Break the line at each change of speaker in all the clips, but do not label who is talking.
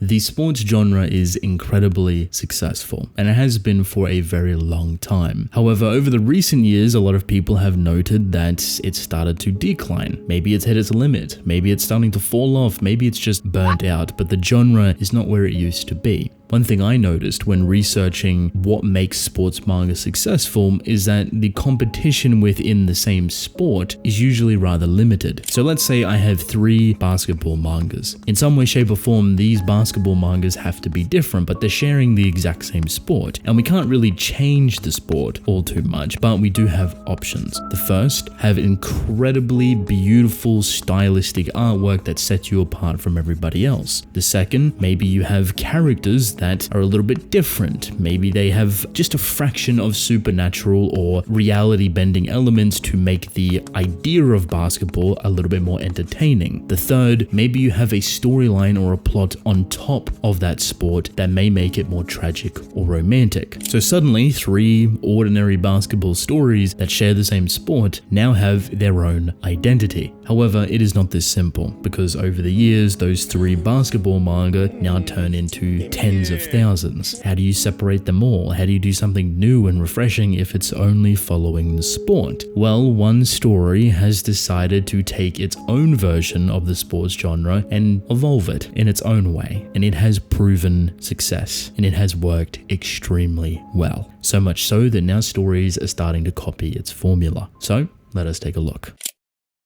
The sports genre is incredibly successful, and it has been for a very long time. However, over the recent years, a lot of people have noted that it's started to decline. Maybe it's hit its limit, maybe it's starting to fall off, maybe it's just burnt out, but the genre is not where it used to be. One thing I noticed when researching what makes sports manga successful is that the competition within the same sport is usually rather limited. So let's say I have 3 basketball mangas. In some way, shape or form, these basketball mangas have to be different, but they're sharing the exact same sport. And we can't really change the sport all too much, but we do have options. The first, have incredibly beautiful stylistic artwork that sets you apart from everybody else. The second, maybe you have characters that are a little bit different. Maybe they have just a fraction of supernatural or reality bending elements to make the idea of basketball a little bit more entertaining. The third, maybe you have a storyline or a plot on top of that sport that may make it more tragic or romantic. So suddenly 3 ordinary basketball stories that share the same sport now have their own identity. However, it is not this simple, because over the years those 3 basketball manga now turn into tens of thousands. How do you separate them all? How do you do something new and refreshing if it's only following the sport? Well, one story has decided to take its own version of the sports genre and evolve it in its own way, and it has proven success, and it has worked extremely well. So much so that now stories are starting to copy its formula. So let us take a look.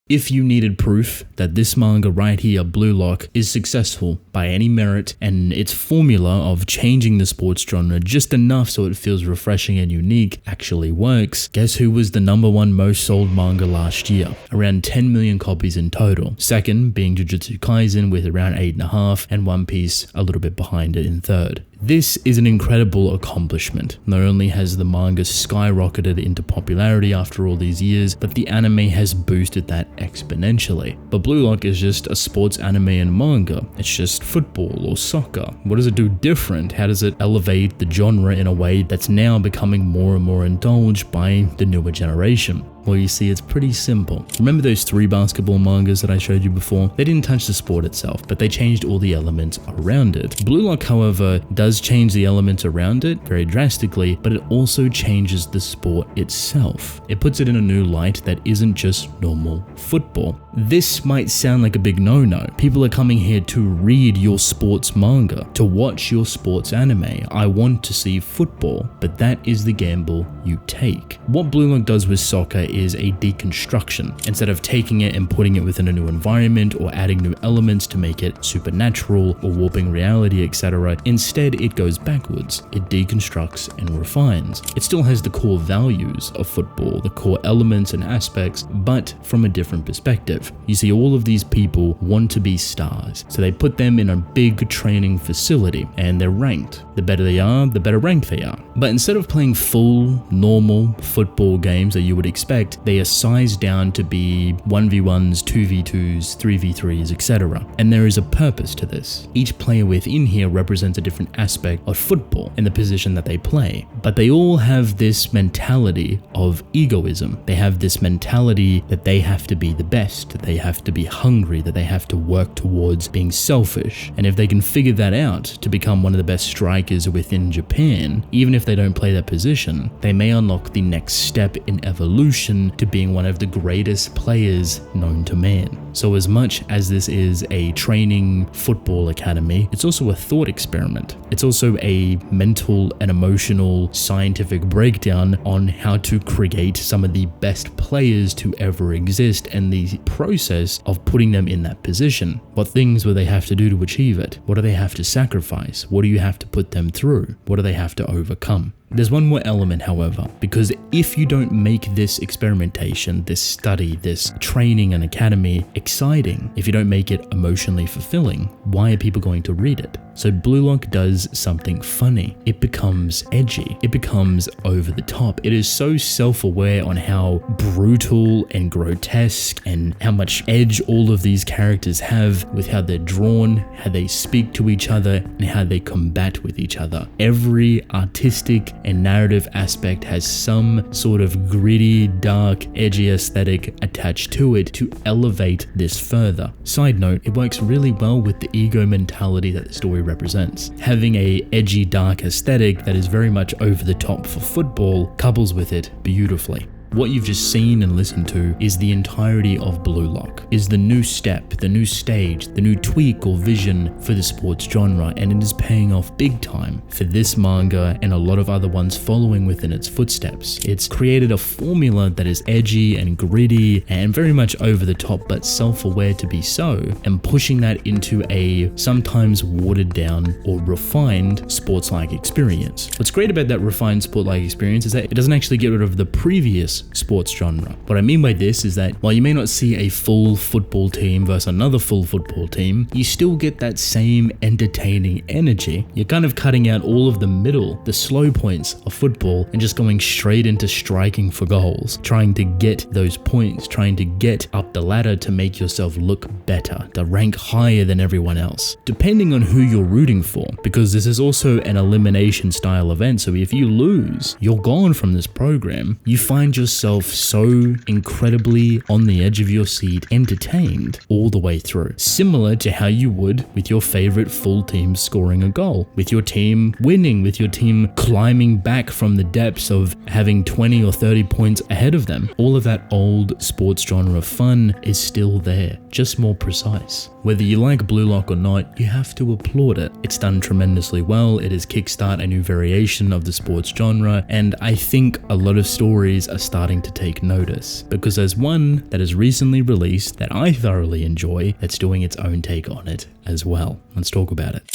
If you needed proof that this manga right here, Blue Lock, is successful by any merit and its formula of changing the sports genre just enough so it feels refreshing and unique actually works, guess who was the #1 most sold manga last year? Around 10 million copies in total. Second being Jujutsu Kaisen with around 8.5, and One Piece a little bit behind it in third. This is an incredible accomplishment. Not only has the manga skyrocketed into popularity after all these years, but the anime has boosted that exponentially. But Blue Lock is just a sports anime and manga. It's just football or soccer. What does it do different? How does it elevate the genre in a way that's now becoming more and more indulged by the newer generation? Well, you see, it's pretty simple. Remember those 3 basketball mangas that I showed you before? They didn't touch the sport itself, but they changed all the elements around it. Blue Lock, however, does change the elements around it very drastically, but it also changes the sport itself. It puts it in a new light that isn't just normal football. This might sound like a big no-no. People are coming here to read your sports manga, to watch your sports anime. I want to see football, but that is the gamble you take. What Blue Lock does with soccer is a deconstruction. Instead of taking it and putting it within a new environment or adding new elements to make it supernatural or warping reality, etc., instead it goes backwards. It deconstructs and refines. It still has the core values of football, the core elements and aspects, but from a different perspective. You see, all of these people want to be stars, so they put them in a big training facility and they're ranked. The better they are, the better ranked they are. But instead of playing full, normal football games that you would expect, they are sized down to be 1v1s, 2v2s, 3v3s, etc. And there is a purpose to this. Each player within here represents a different aspect of football and the position that they play. But they all have this mentality of egoism. They have this mentality that they have to be the best, that they have to be hungry, that they have to work towards being selfish. And if they can figure that out to become one of the best strikers within Japan, even if they don't play that position, they may unlock the next step in evolution to being one of the greatest players known to man. So as much as this is a training football academy, it's also a thought experiment. It's also a mental and emotional scientific breakdown on how to create some of the best players to ever exist and the process of putting them in that position. What things will they have to do to achieve it? What do they have to sacrifice? What do you have to put them through? What do they have to overcome? There's one more element, however, because if you don't make this experimentation, this study, this training and academy exciting, if you don't make it emotionally fulfilling, why are people going to read it? So Blue Lock does something funny. It becomes edgy. It becomes over the top. It is so self-aware on how brutal and grotesque and how much edge all of these characters have with how they're drawn, how they speak to each other, and how they combat with each other. Every artistic and narrative aspect has some sort of gritty, dark, edgy aesthetic attached to it to elevate this further. Side note, it works really well with the ego mentality that the story represents. Having a edgy, dark aesthetic that is very much over the top for football couples with it beautifully. What you've just seen and listened to is the entirety of Blue Lock, is the new step, the new stage, the new tweak or vision for the sports genre, and it is paying off big time for this manga and a lot of other ones following within its footsteps. It's created a formula that is edgy and gritty and very much over the top but self-aware to be so, and pushing that into a sometimes watered down or refined sports-like experience. What's great about that refined sport-like experience is that it doesn't actually get rid of the previous sports genre. What I mean by this is that while you may not see a full football team versus another full football team, you still get that same entertaining energy. You're kind of cutting out all of the middle, the slow points of football and just going straight into striking for goals, trying to get those points, trying to get up the ladder to make yourself look better, to rank higher than everyone else, depending on who you're rooting for, because this is also an elimination style event. So if you lose, you're gone from this program. You find yourself so incredibly on the edge of your seat, entertained all the way through. Similar to how you would with your favorite full team scoring a goal, with your team winning, with your team climbing back from the depths of having 20 or 30 points ahead of them. All of that old sports genre fun is still there, just more precise. Whether you like Blue Lock or not, you have to applaud it. It's done tremendously well. It has kickstarted a new variation of the sports genre, and I think a lot of stories are starting to take notice, because there's one that is recently released that I thoroughly enjoy that's doing its own take on it as well. Let's talk about it.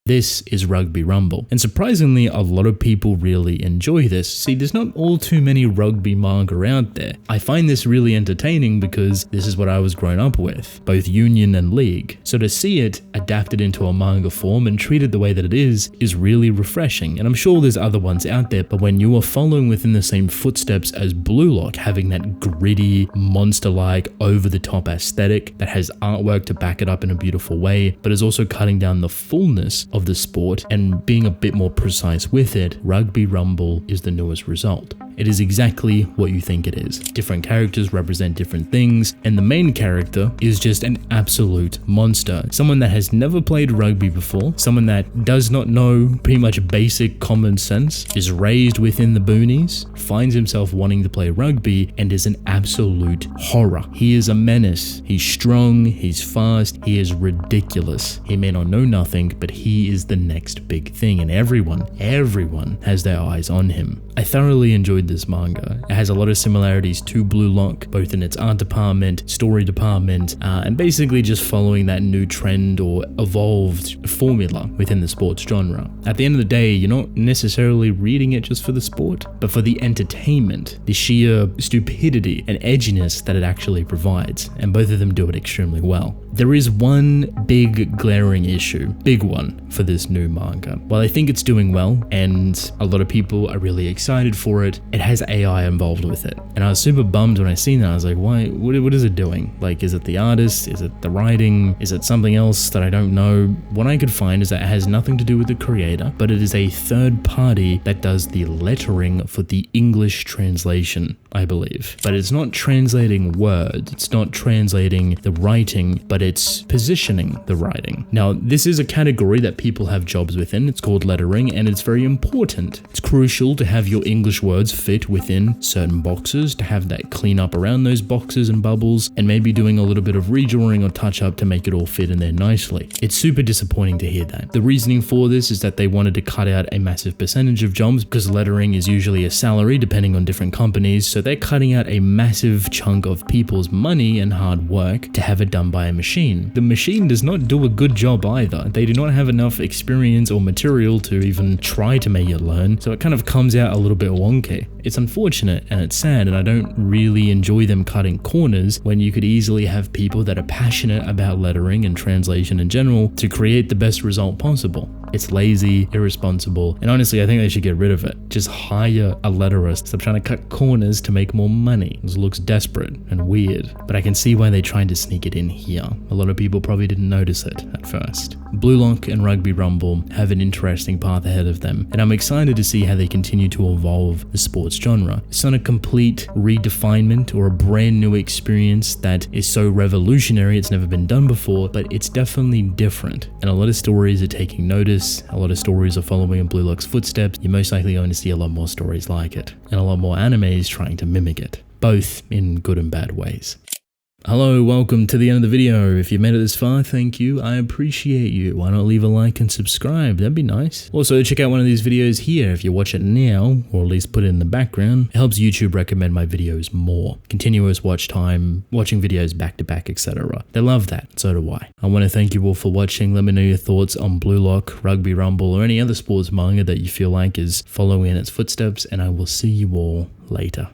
This is Rugby Rumble, and surprisingly a lot of people really enjoy this. See, there's not all too many rugby manga out there. I find this really entertaining because this is what I was growing up with, both Union and League. So to see it adapted into a manga form and treated the way that it is really refreshing. And I'm sure there's other ones out there, but when you are following within the same footsteps as Blue Lock, having that gritty, monster-like, over-the-top aesthetic that has artwork to back it up in a beautiful way, but is also cutting down the fullness of the sport and being a bit more precise with it, Rugby Rumble is the newest result. It is exactly what you think it is. Different characters represent different things, and the main character is just an absolute monster. Someone that has never played rugby before, someone that does not know pretty much basic common sense, is raised within the boonies, finds himself wanting to play rugby, and is an absolute horror. He is a menace. He's strong, he's fast, he is ridiculous. He may not know nothing, but he is the next big thing, and everyone has their eyes on him. I thoroughly enjoyed this manga. It has a lot of similarities to Blue Lock, both in its art department, story department, and basically just following that new trend or evolved formula within the sports genre. At the end of the day, you're not necessarily reading it just for the sport, but for the entertainment, the sheer stupidity and edginess that it actually provides, and both of them do it extremely well. There is one big glaring issue, big one, for this new manga. While I think it's doing well, and a lot of people are really excited for it, it has AI involved with it. And I was super bummed when I seen that. I was like, why? What is it doing? Like, is it the artist? Is it the writing? Is it something else that I don't know? What I could find is that it has nothing to do with the creator, but it is a third party that does the lettering for the English translation, I believe. But it's not translating words, it's not translating the writing, but it's positioning the writing. Now, this is a category that people have jobs within. It's called lettering, and it's very important. It's crucial to have your English words fit within certain boxes, to have that clean up around those boxes and bubbles, and maybe doing a little bit of redrawing or touch up to make it all fit in there nicely. It's super disappointing to hear that. The reasoning for this is that they wanted to cut out a massive percentage of jobs, because lettering is usually a salary depending on different companies, so they're cutting out a massive chunk of people's money and hard work to have it done by a machine. The machine does not do a good job either. They do not have enough experience or material to even try to make it learn, so it kind of comes out a little bit wonky. It's unfortunate and it's sad, and I don't really enjoy them cutting corners when you could easily have people that are passionate about lettering and translation in general to create the best result possible. It's lazy, irresponsible, and honestly I think they should get rid of it. Just hire a letterist. Stop trying to cut corners to make more money. This looks desperate and weird, but I can see why they're trying to sneak it in here. A lot of people probably didn't notice it at first. Blue Lock and Rugby Rumble have an interesting path ahead of them, and I'm excited to see how they continue to evolve the sports genre. It's not a complete redefinement or a brand new experience that is so revolutionary it's never been done before, but it's definitely different, and a lot of stories are taking notice. A lot of stories are following in Blue Lock's footsteps. You're most likely going to see a lot more stories like it, and a lot more animes trying to mimic it, both in good and bad ways. Hello, welcome to the end of the video. If you've made it this far, thank you. I appreciate you. Why not leave a like and subscribe? That'd be nice. Also, check out one of these videos here. If you watch it now, or at least put it in the background, it helps YouTube recommend my videos more. Continuous watch time, watching videos back to back, etc. They love that, so do I. I want to thank you all for watching. Let me know your thoughts on Blue Lock, Rugby Rumble, or any other sports manga that you feel like is following in its footsteps, and I will see you all later.